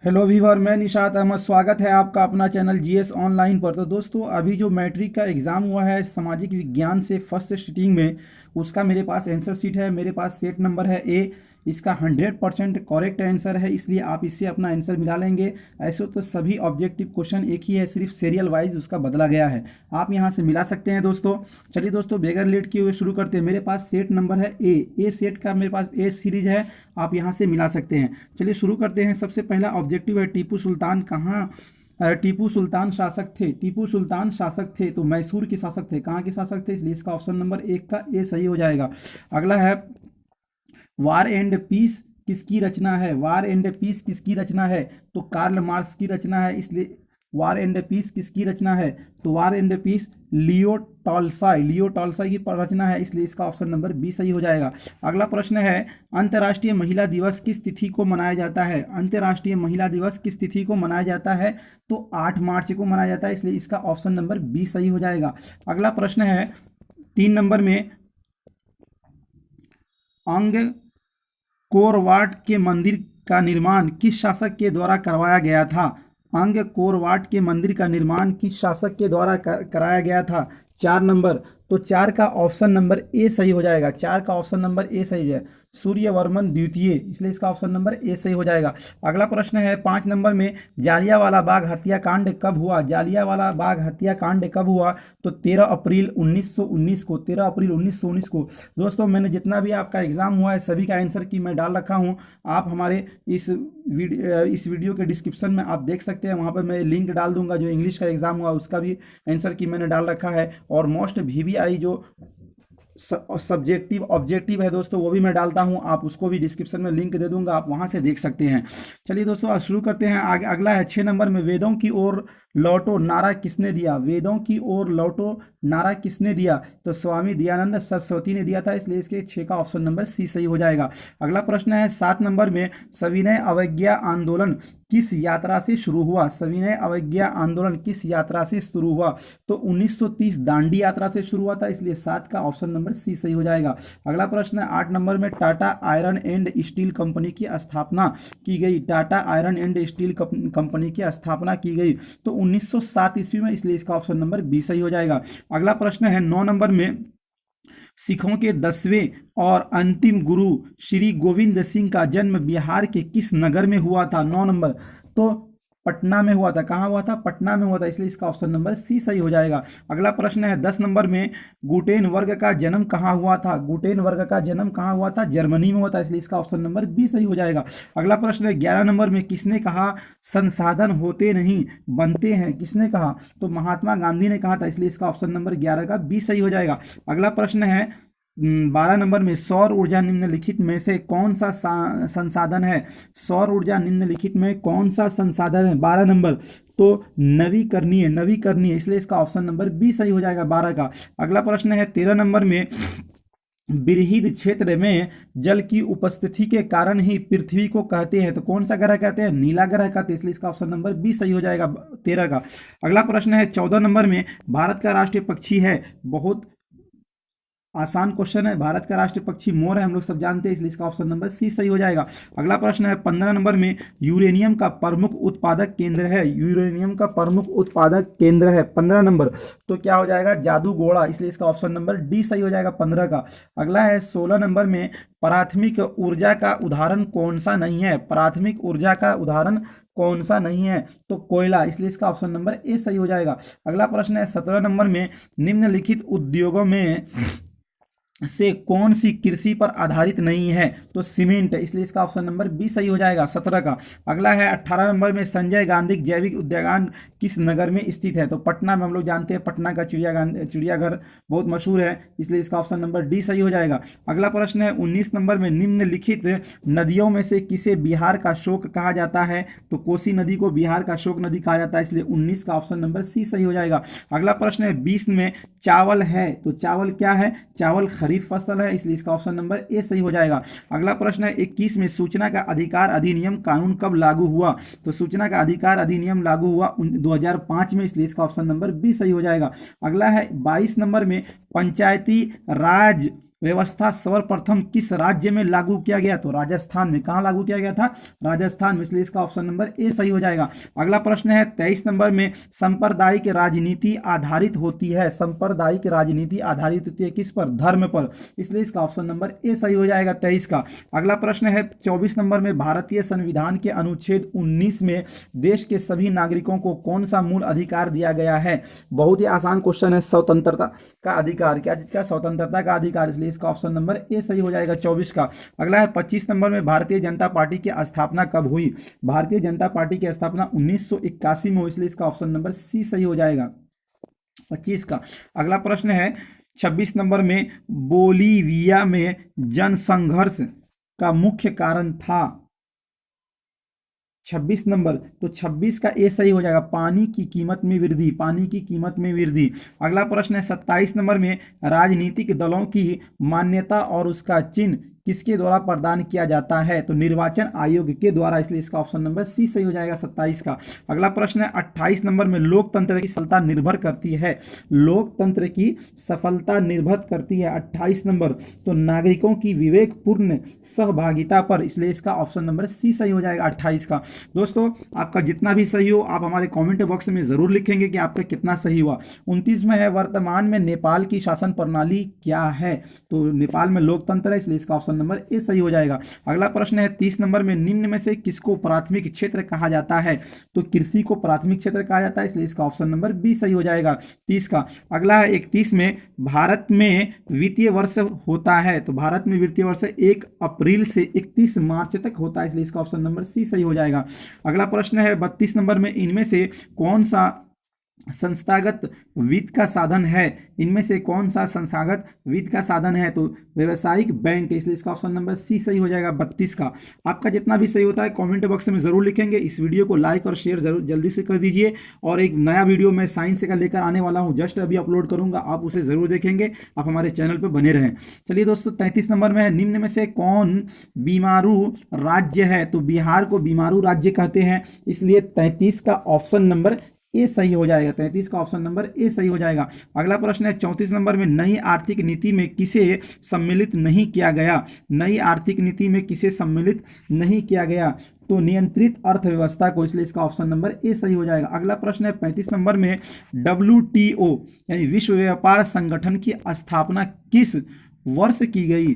Hello viewer, मैं निशात अहमद। स्वागत है आपका अपना चैनल जीएस ऑनलाइन पर। तो दोस्तों, अभी जो मैट्रिक का एग्ज़ाम हुआ है सामाजिक विज्ञान से फर्स्ट सिटिंग में, उसका मेरे पास आंसर शीट है। मेरे पास सेट नंबर है ए। इसका 100% करेक्ट आंसर है, इसलिए आप इससे अपना आंसर मिला लेंगे। ऐसे तो सभी ऑब्जेक्टिव क्वेश्चन एक ही है, सिर्फ सीरियल वाइज उसका बदला गया है। आप यहाँ से मिला सकते हैं दोस्तों। चलिए दोस्तों, बगैर लेट किए हुए शुरू करते हैं। मेरे पास सेट नंबर है ए सेट का मेरे पास ए सीरीज है। आप यहाँ से मिला सकते हैं। चलिए शुरू करते हैं। सबसे पहला ऑब्जेक्टिव है, टीपू सुल्तान कहाँ टीपू सुल्तान शासक थे। टीपू सुल्तान शासक थे तो मैसूर के शासक थे। कहाँ के शासक थे, इसलिए इसका ऑप्शन नंबर एक का ए सही हो जाएगा। अगला है, वार एंड पीस किसकी रचना है। वार एंड पीस किसकी रचना है, तो कार्ल मार्क्स की रचना है। इसलिए वार एंड पीस किसकी रचना है, तो वार एंड पीस लियो टॉल्साई की रचना है, इसलिए इसका ऑप्शन नंबर बी सही हो जाएगा। अगला प्रश्न है, अंतर्राष्ट्रीय महिला दिवस किस तिथि को मनाया जाता है। अंतर्राष्ट्रीय महिला दिवस किस तिथि को मनाया जाता है, तो 8 मार्च को मनाया जाता है, इसलिए इसका ऑप्शन नंबर बी सही हो जाएगा। अगला प्रश्न है 3 नंबर में, अंग कोरवाट के मंदिर का निर्माण किस शासक के द्वारा करवाया गया था। अंग कोरवाट के मंदिर का निर्माण किस शासक के द्वारा कराया गया था। 4 नंबर, तो 4 का ऑप्शन नंबर ए सही हो जाएगा। 4 का ऑप्शन नंबर ए सही है, सूर्यवर्मन द्वितीय, इसलिए इसका ऑप्शन नंबर ए सही हो जाएगा। अगला प्रश्न है 5 नंबर में, जालियांवाला बाग हत्याकांड कब हुआ। जालियांवाला बाग हत्याकांड कब हुआ, तो 13 अप्रैल 1919 को। 13 अप्रैल 1919 को। दोस्तों, मैंने जितना भी आपका एग्जाम हुआ है सभी का आंसर की मैं डाल रखा हूँ। आप हमारे इस वीडियो के डिस्क्रिप्शन में आप देख सकते हैं, वहाँ पर मैं लिंक डाल दूंगा। जो इंग्लिश का एग्जाम हुआ उसका भी आंसर की मैंने डाल रखा है, और मोस्ट वीवीआई जो सब्जेक्टिव ऑब्जेक्टिव है दोस्तों, वो भी मैं डालता हूं। आप उसको भी डिस्क्रिप्शन में लिंक दे दूंगा, आप वहां से देख सकते हैं। चलिए दोस्तों, आज शुरू करते हैं। आगे अगला है 6 नंबर में, वेदों की ओर लौटो नारा किसने दिया। वेदों की ओर लौटो नारा किसने दिया, तो स्वामी दयानंद सरस्वती ने दिया था, इसलिए इसके 6 का ऑप्शन नंबर सी सही हो जाएगा। अगला प्रश्न है 7 नंबर में, सविनय अवज्ञा आंदोलन किस यात्रा से शुरू हुआ। सविनय अवज्ञा आंदोलन किस यात्रा से शुरू हुआ, तो 1930 दांडी यात्रा से शुरू हुआ था, इसलिए 7 का ऑप्शन नंबर सी सही हो जाएगा। अगला प्रश्न है 8 नंबर में, Tata iron and steel company की स्थापना की गई। Tata iron and steel company की स्थापना की गई तो 1907 ईस्वी में, इसलिए इसका ऑप्शन नंबर बी सही हो जाएगा। अगला प्रश्न है 9 नंबर में, सिखों के 10वें और अंतिम गुरु श्री गोविंद सिंह का जन्म बिहार के किस नगर में हुआ था। 9 नंबर, तो पटना में हुआ था। कहाँ हुआ था, पटना में हुआ था, इसलिए इसका ऑप्शन नंबर सी सही हो जाएगा। अगला प्रश्न है 10 नंबर में, गुटेन वर्ग का जन्म कहाँ हुआ था। गुटेन वर्ग का जन्म कहाँ हुआ था, जर्मनी में हुआ था, इसलिए इसका ऑप्शन नंबर बी सही हो जाएगा। अगला प्रश्न है 11 नंबर में, किसने कहा संसाधन होते नहीं बनते हैं। किसने कहा, तो महात्मा गांधी ने कहा था, इसलिए इसका ऑप्शन नंबर 11 का बी सही हो जाएगा। अगला प्रश्न है 12 नंबर में, सौर ऊर्जा निम्नलिखित में से कौन सा संसाधन है। सौर ऊर्जा निम्नलिखित में कौन सा संसाधन है, 12 नंबर, तो नवीकरणीय, इसलिए इसका ऑप्शन नंबर बी सही हो जाएगा 12 का। अगला प्रश्न है 13 नंबर में, बृहद क्षेत्र में जल की उपस्थिति के कारण ही पृथ्वी को कहते हैं, तो कौन सा ग्रह कहते हैं, नीला ग्रह कहते हैं, इसलिए इसका ऑप्शन नंबर बी सही हो जाएगा 13 का। अगला प्रश्न है 14 नंबर में, भारत का राष्ट्रीय पक्षी है, बहुत आसान क्वेश्चन है। भारत का राष्ट्रीय पक्षी मोर है, हम लोग सब जानते हैं, इसलिए इसका ऑप्शन नंबर सी सही हो जाएगा। अगला प्रश्न है 15 नंबर में, यूरेनियम का प्रमुख उत्पादक केंद्र है। यूरेनियम का प्रमुख उत्पादक केंद्र है 15 नंबर, तो क्या हो जाएगा, जादूगोड़ा, इसलिए इसका ऑप्शन नंबर डी सही हो जाएगा 15 का। अगला है 16 नंबर में, प्राथमिक ऊर्जा का उदाहरण कौन सा नहीं है। प्राथमिक ऊर्जा का उदाहरण कौन सा नहीं है, तो कोयला, इसलिए इसका ऑप्शन नंबर ए सही हो जाएगा। अगला प्रश्न है 17 नंबर में, निम्नलिखित उद्योगों में से कौन सी कृषि पर आधारित नहीं है, तो सीमेंट, इसलिए इसका ऑप्शन नंबर बी सही हो जाएगा 17 का। अगला है 18 नंबर में, संजय गांधी जैविक उद्यान किस नगर में स्थित है, तो पटना में, हम लोग जानते हैं पटना का चिड़ियाघर बहुत मशहूर है, इसलिए इसका ऑप्शन नंबर डी सही हो जाएगा। अगला प्रश्न है 19 नंबर में, निम्नलिखित नदियों में से किसे बिहार का शोक कहा जाता है, तो कोसी नदी को बिहार का शोक नदी कहा जाता है, इसलिए 19 का ऑप्शन नंबर सी सही हो जाएगा। अगला प्रश्न है 20 में, चावल है, तो चावल क्या है, चावल खरीफ फसल है, इसलिए इसका ऑप्शन नंबर ए सही हो जाएगा। अगला प्रश्न है 21 में, सूचना का अधिकार अधिनियम कानून कब लागू हुआ, तो सूचना का अधिकार अधिनियम लागू हुआ 2005 में, इसलिए इसका ऑप्शन नंबर बी सही हो जाएगा। अगला है 22 नंबर में, पंचायती राज व्यवस्था सर्वप्रथम किस राज्य में लागू किया गया? तो राजस्थान में। कहाँ लागू किया गया था? राजस्थान में, इसलिए इसका ऑप्शन नंबर ए सही हो जाएगा। अगला प्रश्न है 23 नंबर में, सांप्रदायिक राजनीति आधारित होती है, सांप्रदायिक राजनीति आधारित होती है किस पर? धर्म पर, इसलिए इसका ऑप्शन नंबर ए सही हो जाएगा 23 का। अगला प्रश्न है 24 नंबर में, भारतीय संविधान के अनुच्छेद 19 में देश के सभी नागरिकों को कौन सा मूल अधिकार दिया गया है? बहुत ही आसान क्वेश्चन है, स्वतंत्रता का अधिकार। क्या चीज का? स्वतंत्रता का अधिकार, इसलिए इसका ऑप्शन नंबर ए सही हो जाएगा 24 का। अगला है 25 नंबर में, भारतीय जनता पार्टी की स्थापना कब हुई? भारतीय जनता पार्टी की स्थापना 1981 में हुई, इसलिए इसका ऑप्शन नंबर सी सही हो जाएगा 25 का। अगला प्रश्न है 26 नंबर में, बोलीविया में जनसंघर्ष का मुख्य कारण था? 26 नंबर, तो 26 का ए सही हो जाएगा, पानी की कीमत में वृद्धि, पानी की कीमत में वृद्धि। अगला प्रश्न है 27 नंबर में, राजनीतिक दलों की मान्यता और उसका चिन्ह किसके द्वारा प्रदान किया जाता है? तो निर्वाचन आयोग के द्वारा, इसलिए इसका ऑप्शन नंबर सी सही हो जाएगा 27 का। अगला प्रश्न है 28 नंबर में, लोकतंत्र की सफलता निर्भर करती है, लोकतंत्र की सफलता निर्भर करती है 28 नंबर, तो नागरिकों की विवेकपूर्ण सहभागिता पर, इसलिए इसका ऑप्शन नंबर सी सही हो जाएगा 28 का। दोस्तों आपका जितना भी सही हो आप हमारे कमेंट बॉक्स में जरूर लिखेंगे कि आपका कितना सही हुआ। 29 में है, वर्तमान में नेपाल की शासन प्रणाली क्या है? तो नेपाल में लोकतंत्र है, इसलिए इसका ऑप्शन नंबर ए सही हो जाएगा। अगला प्रश्न है 30 नंबर में, निम्न में से किसको प्राथमिक क्षेत्र कहा जाता है? तो कृषि को प्राथमिक क्षेत्र कहा जाता है, इसलिए इसका ऑप्शन नंबर बी सही हो जाएगा 30 का। अगला है 31 में, भारत में वित्तीय वर्ष होता है, तो भारत में वित्तीय वर्ष 1 अप्रैल से 31 मार्च तक होता है, इसलिए इसका ऑप्शन नंबर सी सही हो जाएगा। अगला प्रश्न है 32 नंबर में, इनमें से कौन सा संस्थागत वित्त का साधन है? इनमें से कौन सा संस्थागत वित्त का साधन है? तो व्यवसायिक बैंक, इसलिए इसका ऑप्शन नंबर सी सही हो जाएगा 32 का। आपका जितना भी सही होता है कमेंट बॉक्स में जरूर लिखेंगे। इस वीडियो को लाइक और शेयर जरूर जल्दी से कर दीजिए, और एक नया वीडियो मैं साइंस का लेकर आने वाला हूं, जस्ट अभी अपलोड करूंगा, आप उसे जरूर देखेंगे। आप हमारे चैनल पर बने रहें। चलिए दोस्तों 33 नंबर में है, निम्न में से कौन बीमारू राज्य है? तो बिहार को बीमारू राज्य कहते हैं, इसलिए 33 का ऑप्शन नंबर ए सही हो जाएगा, 33 का ऑप्शन नंबर ए सही हो जाएगा। अगला प्रश्न है 34 नंबर में, नई आर्थिक नीति में किसे सम्मिलित नहीं किया गया? नई आर्थिक नीति में किसे सम्मिलित नहीं किया गया? तो नियंत्रित अर्थव्यवस्था को, इसलिए इसका ऑप्शन नंबर ए सही हो जाएगा। अगला प्रश्न है 35 नंबर में, WTO यानी विश्व व्यापार संगठन की स्थापना किस वर्ष की गई?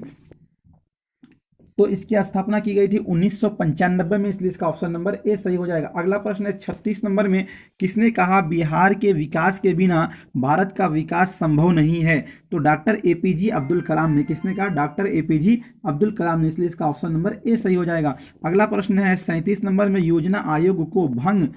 तो इसकी स्थापना की गई थी 1995 में, इसलिए इसका ऑप्शन नंबर ए सही हो जाएगा। अगला प्रश्न है 36 नंबर में, किसने कहा बिहार के विकास के बिना भारत का विकास संभव नहीं है? तो डॉक्टर APJ अब्दुल कलाम ने। किसने कहा? डॉक्टर APJ अब्दुल कलाम ने, इसलिए इसका ऑप्शन नंबर ए सही हो जाएगा। अगला प्रश्न है 37 नंबर में, योजना आयोग को भंग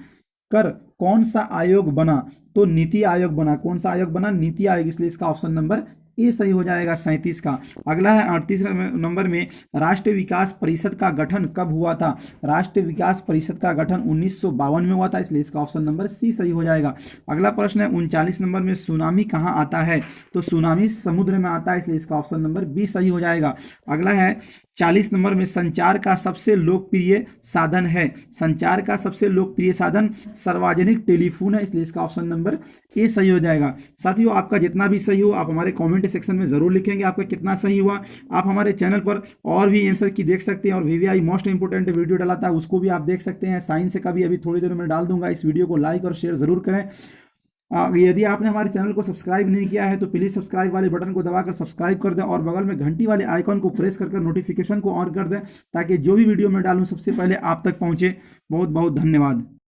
कर कौन सा आयोग बना? तो नीति आयोग बना। कौन सा आयोग बना? नीति आयोग, इसलिए इसका ऑप्शन नंबर ए सही हो जाएगा 37 का। अगला है 38 नंबर में, राष्ट्रीय विकास परिषद का गठन कब हुआ था? राष्ट्रीय विकास परिषद का गठन 1952 में हुआ था, इसलिए इसका ऑप्शन नंबर सी सही हो जाएगा। अगला प्रश्न है 39 नंबर में, सुनामी कहाँ आता है? तो सुनामी समुद्र में आता है, इसलिए इसका ऑप्शन नंबर बी सही हो जाएगा। अगला है 40 नंबर में, संचार का सबसे लोकप्रिय साधन है? संचार का सबसे लोकप्रिय साधन सार्वजनिक टेलीफोन है, इसलिए इसका ऑप्शन नंबर ए सही हो जाएगा। साथियों आपका जितना भी सही हो आप हमारे कमेंट सेक्शन में जरूर लिखेंगे आपका कितना सही हुआ। आप हमारे चैनल पर और भी आंसर की देख सकते हैं, और VVI मोस्ट इंपोर्टेंट वीडियो डाला था उसको भी आप देख सकते हैं। साइंस का भी अभी थोड़ी देर में डाल दूंगा। इस वीडियो को लाइक और शेयर जरूर करें। यदि आपने हमारे चैनल को सब्सक्राइब नहीं किया है तो प्लीज़ सब्सक्राइब वाले बटन को दबाकर सब्सक्राइब कर दें, और बगल में घंटी वाले आइकॉन को प्रेस कर नोटिफिकेशन को ऑन कर दें, ताकि जो भी वीडियो मैं डालूं सबसे पहले आप तक पहुंचे। बहुत बहुत धन्यवाद।